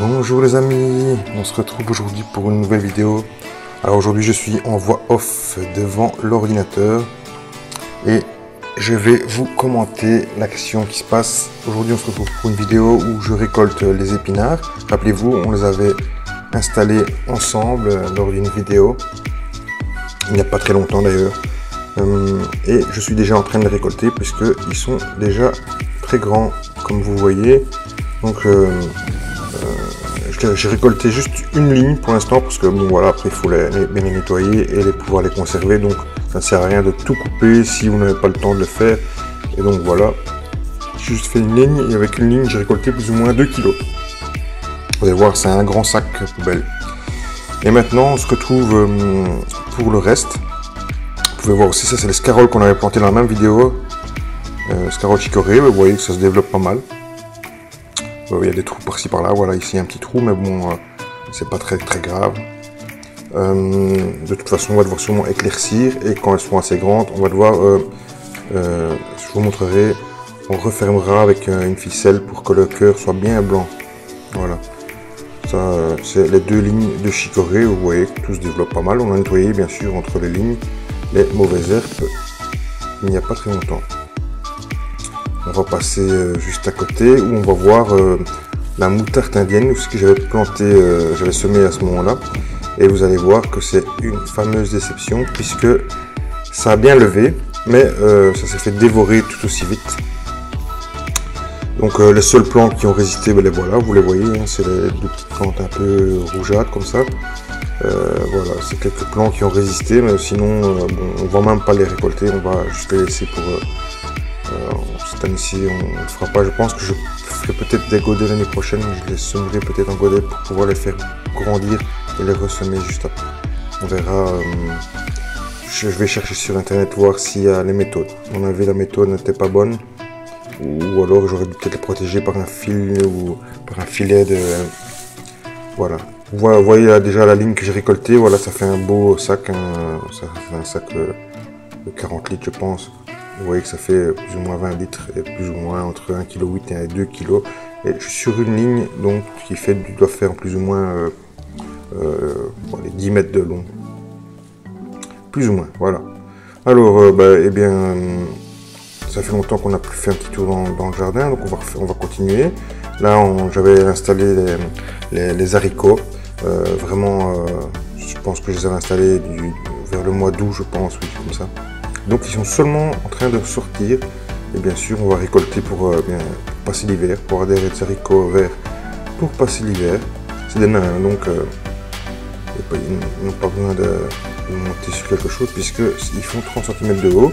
Bonjour les amis, on se retrouve aujourd'hui pour une nouvelle vidéo. Alors aujourd'hui je suis en voix off devant l'ordinateur et je vais vous commenter l'action qui se passe. Aujourd'hui on se retrouve pour une vidéo où je récolte les épinards. Rappelez-vous, on les avait installés ensemble lors d'une vidéo, il n'y a pas très longtemps d'ailleurs. Et je suis déjà en train de les récolter puisqu'ils sont déjà très grands comme vous voyez. Donc j'ai récolté juste une ligne pour l'instant parce que bon voilà, après il faut bien les nettoyer et pouvoir les conserver, donc ça ne sert à rien de tout couper si vous n'avez pas le temps de le faire. Et donc voilà, j'ai juste fait une ligne et avec une ligne j'ai récolté plus ou moins 2 kg. Vous allez voir, c'est un grand sac poubelle. Et maintenant on se retrouve pour le reste. Vous pouvez voir aussi, ça c'est les scaroles qu'on avait planté dans la même vidéo, scaroles chicorées. Vous voyez que ça se développe pas mal. Il y a des trous par-ci par-là, voilà, ici un petit trou, mais bon, c'est pas très grave. De toute façon, on va devoir sûrement éclaircir, et quand elles seront assez grandes, on va devoir, je vous montrerai, on refermera avec une ficelle pour que le cœur soit bien blanc. Voilà, ça c'est les deux lignes de chicorée. Vous voyez que tout se développe pas mal. On a nettoyé bien sûr entre les lignes les mauvaises herbes il n'y a pas très longtemps. On va passer juste à côté où on va voir la moutarde indienne, ce que j'avais planté, j'avais semé à ce moment-là. Et vous allez voir que c'est une fameuse déception puisque ça a bien levé, mais ça s'est fait dévorer tout aussi vite. Donc les seules plantes qui ont résisté, ben les voilà, vous les voyez, hein, c'est les deux petites plantes un peu rougeâtres comme ça. Voilà, c'est quelques plantes qui ont résisté, mais sinon bon, on va même pas les récolter, on va juste les laisser pour... cette année-ci on ne le fera pas. Je pense que je ferai peut-être des godets l'année prochaine. Je les semerai peut-être en godets pour pouvoir les faire grandir et les ressemer juste après. On verra. Je vais chercher sur internet voir s'il y a les méthodes. À mon avis la méthode n'était pas bonne, ou alors j'aurais dû peut-être les protéger par un fil ou par un filet de... Voilà. Vous voyez là, déjà la ligne que j'ai récoltée. Voilà, ça fait un beau sac, ça fait un sac de 40 litres je pense. Vous voyez que ça fait plus ou moins 20 litres et plus ou moins entre 1,8 kg et 2 kg. Et je suis sur une ligne donc qui doit faire plus ou moins les 10 mètres de long. Plus ou moins, voilà. Alors, eh bien, ça fait longtemps qu'on n'a plus fait un petit tour dans le jardin, donc on va continuer. Là, j'avais installé les haricots. Vraiment, je pense que je les avais installés vers le mois d'août, je pense, oui, comme ça. Donc ils sont seulement en train de sortir et bien sûr on va récolter pour passer l'hiver, pour avoir des haricots verts pour passer l'hiver. C'est des nains, donc ils n'ont pas besoin de monter sur quelque chose puisqu'ils font 30 cm de haut.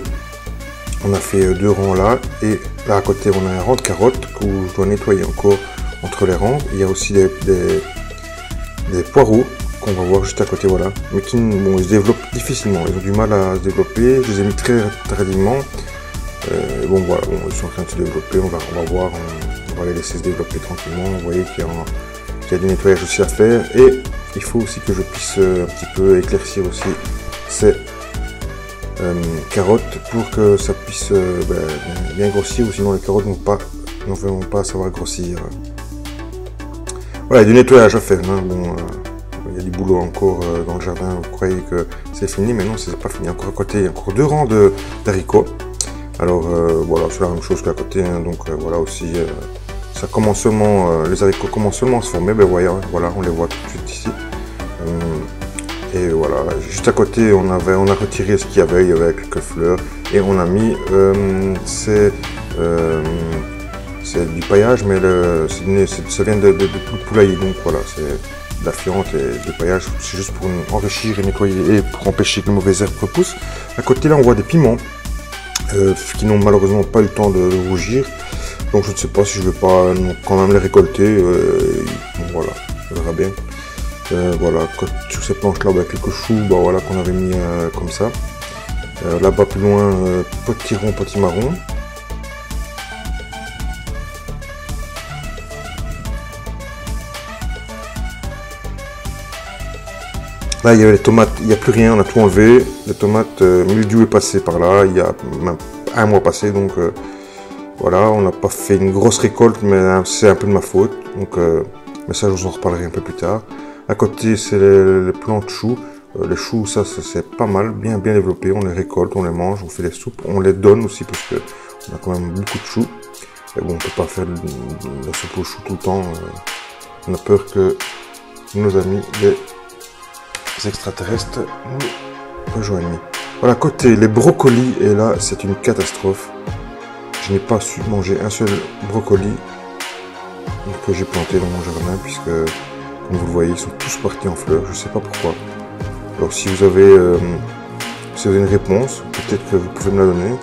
On a fait 2 rangs là et là à côté on a un rang de carottes que je dois nettoyer encore entre les rangs. Il y a aussi des poireaux qu'on va voir juste à côté, voilà, mais qui bon, ils se développent difficilement, ils ont du mal à se développer. Je les ai mis très tardivement. Bon voilà, bon, ils sont en train de se développer, on va voir, on va les laisser se développer tranquillement. Vous voyez qu'il y a du nettoyage aussi à faire et il faut aussi que je puisse un petit peu éclaircir aussi ces carottes pour que ça puisse bien grossir, ou sinon les carottes ne vont pas savoir grossir. Voilà, il y a du nettoyage à faire. Hein. Bon, il y a du boulot encore dans le jardin. Vous croyez que c'est fini, mais non, c'est pas fini. Encore à côté, il y a encore 2 rangs d'haricots. Alors voilà, c'est la même chose qu'à côté. Hein. Donc voilà aussi, ça commence seulement, les haricots commencent seulement à se former. Ben voilà, on les voit tout de suite ici. Et voilà, juste à côté, on a retiré ce qu'il y avait quelques fleurs et on a mis, c'est du paillage, mais ça vient de poulailler, donc voilà, c'est de la fiente et du paillage, c'est juste pour enrichir et nettoyer et pour empêcher que les mauvaises herbes repoussent. À côté là, on voit des piments qui n'ont malheureusement pas eu le temps de rougir, donc je ne sais pas si je vais pas quand même les récolter, bon, voilà, on verra bien. Voilà, sur ces planches là, quelques choux voilà, qu'on avait mis comme ça. Là-bas plus loin, potiron, potimarron. Là il y avait les tomates, il n'y a plus rien, on a tout enlevé. Les tomates, mildiou est passé par là, il y a même 1 mois passé, donc voilà, on n'a pas fait une grosse récolte, mais c'est un peu de ma faute. Donc, mais ça je vous en reparlerai un peu plus tard. À côté, c'est les plants de choux. Les choux, ça c'est pas mal, bien développé. On les récolte, on les mange, on fait des soupes, on les donne aussi parce que on a quand même beaucoup de choux. Et bon, on peut pas faire de la soupe aux choux tout le temps. On a peur que nos amis, les extraterrestres, nous rejoignent. Voilà, à côté, les brocolis, et là, c'est une catastrophe. Je n'ai pas su manger un seul brocoli que j'ai planté dans mon jardin puisque comme vous le voyez, ils sont tous partis en fleurs, je ne sais pas pourquoi. Alors si vous avez une réponse, peut-être que vous pouvez me la donner.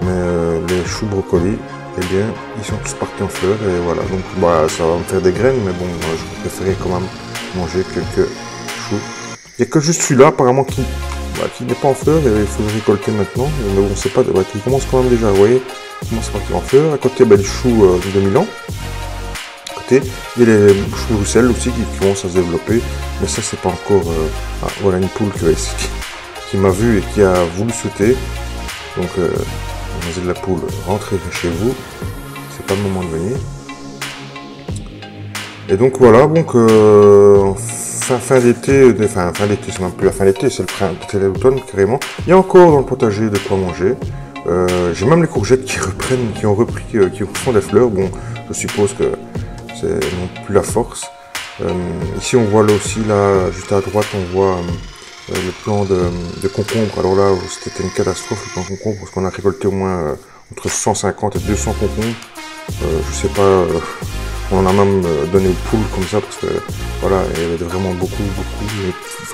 Mais les choux brocolis, eh bien, ils sont tous partis en fleurs et voilà. Donc ça va me faire des graines, mais bon, je préférais quand même manger quelques choux. Il n'y a que juste celui-là apparemment qui n'est pas en fleurs et il faut le récolter maintenant. Mais bon, c'est pas, qui commence quand même déjà, vous voyez, il commence à partir en fleurs. À côté, du chou de Milan. Il y a les choux de Bruxelles aussi qui commencent à se développer, mais ça c'est pas encore... voilà une poule qui m'a vu et qui a voulu sauter. Donc, mademoiselle de la poule, rentrez chez vous, c'est pas le moment de venir. Et donc voilà, donc fin d'été, fin d'été, c'est même plus la fin d'été, c'est l'automne carrément. Il y a encore dans le potager de quoi manger. J'ai même les courgettes qui font des fleurs. Bon, je suppose que c'est non plus la force. Ici on voit là aussi, là juste à droite on voit le plan de concombre. Alors là c'était une catastrophe le plan de concombre parce qu'on a récolté au moins entre 150 et 200 concombres. Je sais pas, on en a même donné aux poules comme ça parce que voilà, il y avait vraiment beaucoup,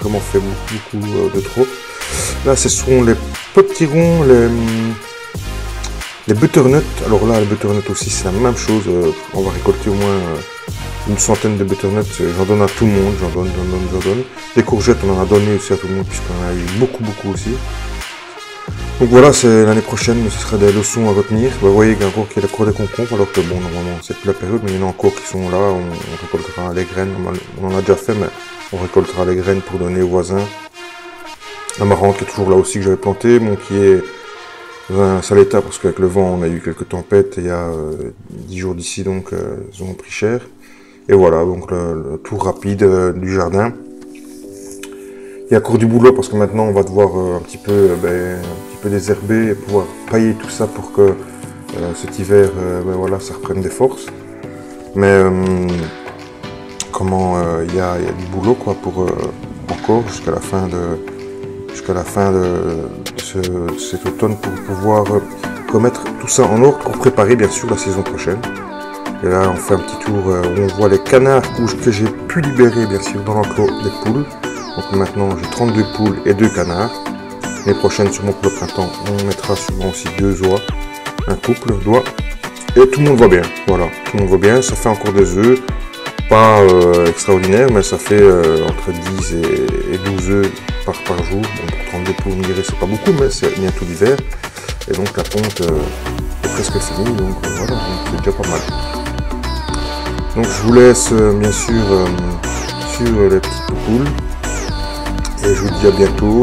vraiment fait beaucoup de trop. Là ce sont les petits ronds, les butternuts. Alors là, les butternuts aussi, c'est la même chose. On va récolter au moins une centaine de butternuts. J'en donne à tout le monde. J'en donne. Des courgettes, on en a donné aussi à tout le monde, puisqu'on en a eu beaucoup aussi. Donc voilà, c'est l'année prochaine, ce sera des leçons à retenir. Vous voyez qu'il y a encore la cour des concombres, alors que bon, normalement, c'est plus la période, mais il y en a encore qui sont là. On récoltera les graines. On en a déjà fait, mais on récoltera les graines pour donner aux voisins. La marrante qui est toujours là aussi, que j'avais plantée, qui est dans un sale état parce qu'avec le vent on a eu quelques tempêtes il y a 10 jours d'ici, donc ils ont pris cher. Et voilà, donc le tour rapide du jardin. Il y a encore du boulot parce que maintenant on va devoir un petit peu désherber et pouvoir pailler tout ça pour que cet hiver voilà, ça reprenne des forces. Mais il y a du boulot quoi pour encore jusqu'à la fin de cet automne pour pouvoir remettre tout ça en ordre pour préparer bien sûr la saison prochaine. Et là on fait un petit tour où on voit les canards que j'ai pu libérer bien sûr dans l'enclos des poules. Donc maintenant j'ai 32 poules et 2 canards. L'année prochaine sûrement pour le printemps on mettra souvent aussi 2 oies, un couple d'oies. Et tout le monde va bien, voilà, tout le monde va bien, ça fait encore des œufs. Pas extraordinaire, mais ça fait entre 10 et 12 œufs par jour. Bon, pour 32 poules, on dirait c'est pas beaucoup, mais c'est bientôt l'hiver. Et donc la ponte est presque finie, donc voilà, c'est déjà pas mal. Donc je vous laisse bien sûr sur les petites poules. Et je vous dis à bientôt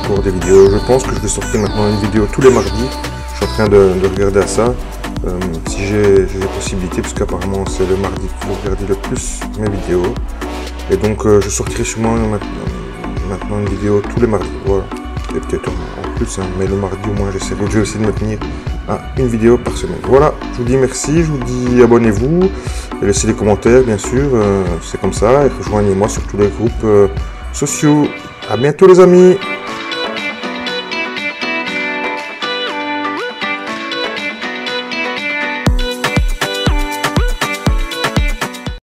pour des vidéos. Je pense que je vais sortir maintenant une vidéo tous les mardis. Je suis en train de regarder à ça. si j'ai la possibilité, parce qu'apparemment c'est le mardi que vous regardez le plus mes vidéos. Et donc je sortirai sûrement maintenant une vidéo tous les mardis, voilà. Et peut-être en plus, hein, mais le mardi au moins j'essaierai. Je vais essayer de me tenir à une vidéo par semaine. Voilà, je vous dis merci, je vous dis abonnez-vous, laissez des commentaires bien sûr, c'est comme ça, et rejoignez-moi sur tous les groupes sociaux. À bientôt les amis.